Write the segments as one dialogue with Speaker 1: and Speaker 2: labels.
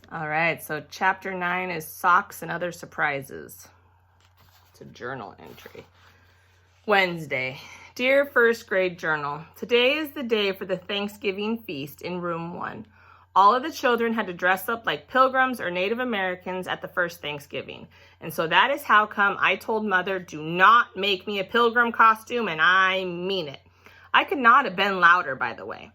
Speaker 1: All right, so chapter 9 is socks and other surprises. It's a journal entry. Wednesday. Dear first grade journal, today is the day for the Thanksgiving feast in room 1. All of the children had to dress up like pilgrims or Native Americans at the first Thanksgiving. And so that is how come I told Mother, do not make me a pilgrim costume, and I mean it. I could not have been louder, by the way.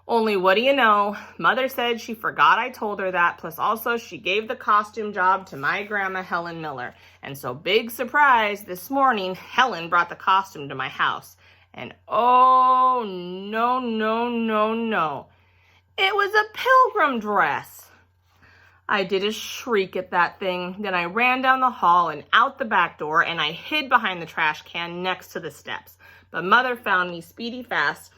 Speaker 1: Only what do you know, Mother said she forgot I told her that, plus also she gave the costume job to my grandma Helen Miller. And so big surprise, this morning Helen brought the costume to my house. And oh, no. It was a pilgrim dress. I did a shriek at that thing. Then I ran down the hall and out the back door, and I hid behind the trash can next to the steps. But Mother found me speedy fast,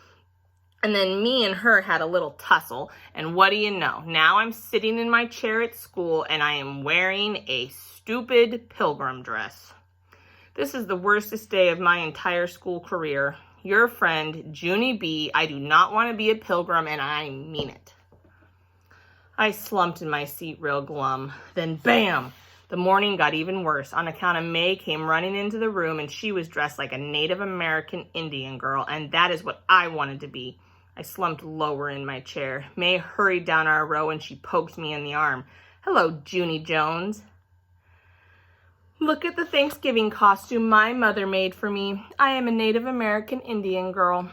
Speaker 1: and then me and her had a little tussle. And what do you know? Now I'm sitting in my chair at school, and I am wearing a stupid pilgrim dress. This is the worstest day of my entire school career. Your friend, Junie B. I do not want to be a pilgrim, and I mean it. I slumped in my seat real glum. Then bam! The morning got even worse on account of May came running into the room, and she was dressed like a Native American Indian girl, and that is what I wanted to be. I slumped lower in my chair. May hurried down our row, and she poked me in the arm. Hello, Junie Jones. Look at the Thanksgiving costume my mother made for me. I am a Native American Indian girl.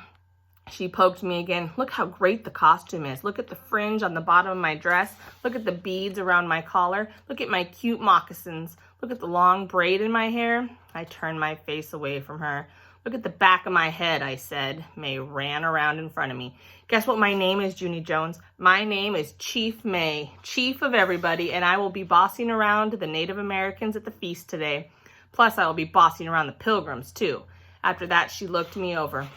Speaker 1: She poked me again. Look how great the costume is. Look at the fringe on the bottom of my dress. Look at the beads around my collar. Look at my cute moccasins. Look at the long braid in my hair. I turned my face away from her. Look at the back of my head, I said. May ran around in front of me. Guess what my name is, Junie Jones? My name is Chief May, chief of everybody, and I will be bossing around the Native Americans at the feast today. Plus, I will be bossing around the pilgrims, too. After that, she looked me over.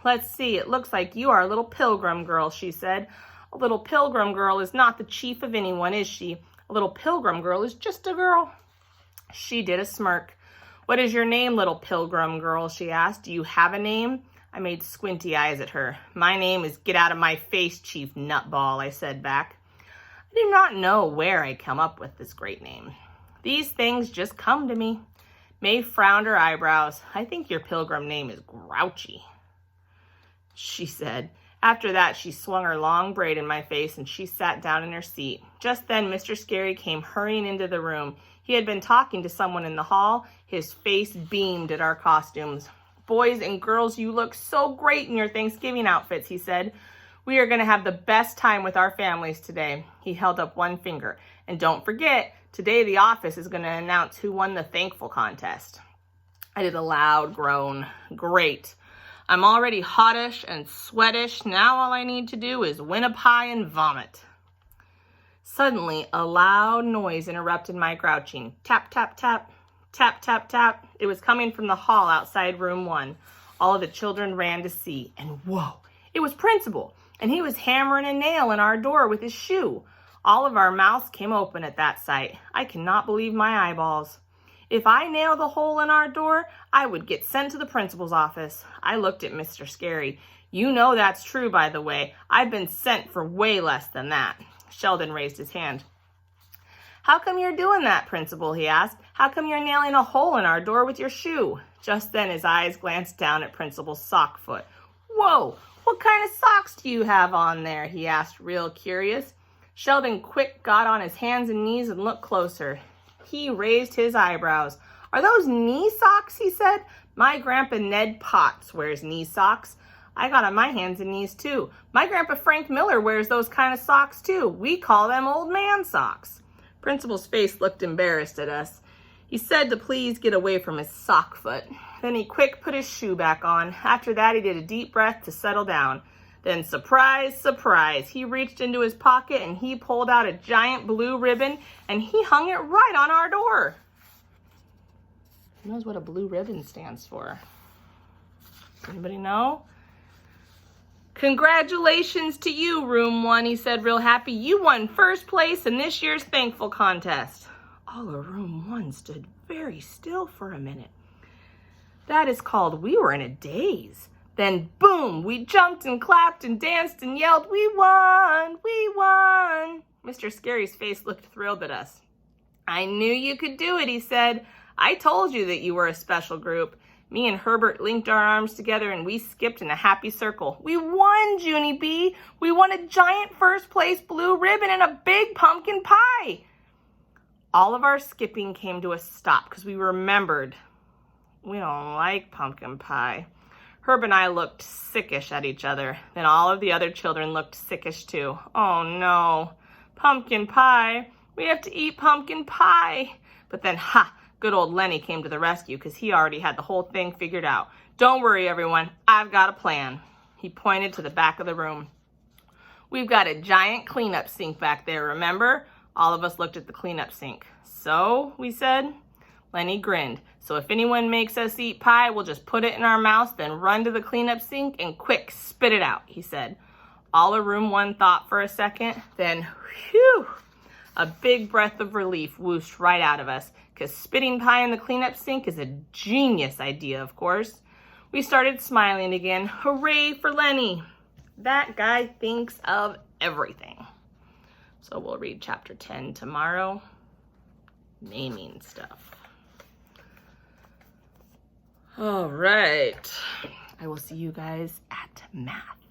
Speaker 1: Let's see. It looks like you are a little pilgrim girl, she said. A little pilgrim girl is not the chief of anyone, is she? A little pilgrim girl is just a girl. She did a smirk. What is your name, little pilgrim girl, she asked. Do you have a name? I made squinty eyes at her. My name is Get Out of My Face, Chief Nutball, I said back. I do not know where I come up with this great name. These things just come to me. May frowned her eyebrows. I think your pilgrim name is Grouchy, she said. After that, she swung her long braid in my face, and she sat down in her seat. Just then, Mr. Scary came hurrying into the room. He had been talking to someone in the hall. His face beamed at our costumes. Boys and girls, you look so great in your Thanksgiving outfits, he said. We are going to have the best time with our families today. He held up one finger. And don't forget, today the office is going to announce who won the thankful contest. I did a loud groan. Great. I'm already hottish and sweatish. Now all I need to do is win a pie and vomit. Suddenly, a loud noise interrupted my grouching. Tap, tap, tap. Tap, tap, tap. It was coming from the hall outside room 1. All of the children ran to see. And whoa, it was Principal. And he was hammering a nail in our door with his shoe. All of our mouths came open at that sight. I cannot believe my eyeballs. If I nailed a hole in our door, I would get sent to the principal's office. I looked at Mr. Scary. You know that's true, by the way. I've been sent for way less than that. Sheldon raised his hand. How come you're doing that, Principal? He asked. How come you're nailing a hole in our door with your shoe? Just then his eyes glanced down at Principal's sock foot. Whoa, what kind of socks do you have on there? He asked, real curious. Sheldon quick got on his hands and knees and looked closer. He raised his eyebrows. Are those knee socks? He said. My grandpa Ned Potts wears knee socks. I got on my hands and knees too. My grandpa Frank Miller wears those kind of socks too. We call them old man socks. Principal's face looked embarrassed at us. He said to please get away from his sock foot. Then he quick put his shoe back on. After that, he did a deep breath to settle down. Then surprise, surprise, he reached into his pocket and he pulled out a giant blue ribbon and he hung it right on our door. Who knows what a blue ribbon stands for? Anybody know? Congratulations to you, room 1, he said real happy. You won first place in this year's thankful contest. All of room 1 stood very still for a minute. That is called we were in a daze. Then boom, we jumped and clapped and danced and yelled, we won, we won. Mr. Scary's face looked thrilled at us. I knew you could do it, he said. I told you that you were a special group. Me and Herbert linked our arms together and we skipped in a happy circle. We won, Junie B. We won a giant first place blue ribbon and a big pumpkin pie. All of our skipping came to a stop because we remembered we don't like pumpkin pie. Herb and I looked sickish at each other. Then all of the other children looked sickish too. Oh no, pumpkin pie. We have to eat pumpkin pie. But then, good old Lenny came to the rescue because he already had the whole thing figured out. Don't worry, everyone. I've got a plan. He pointed to the back of the room. We've got a giant cleanup sink back there, remember? All of us looked at the cleanup sink. So, we said. Lenny grinned. So if anyone makes us eat pie, we'll just put it in our mouths, then run to the cleanup sink and quick, spit it out, he said. All of room one thought for a second, then, whew, a big breath of relief whooshed right out of us, because spitting pie in the cleanup sink is a genius idea, of course. We started smiling again. Hooray for Lenny. That guy thinks of everything. So we'll read chapter 10 tomorrow. Naming stuff. All right. I will see you guys at math.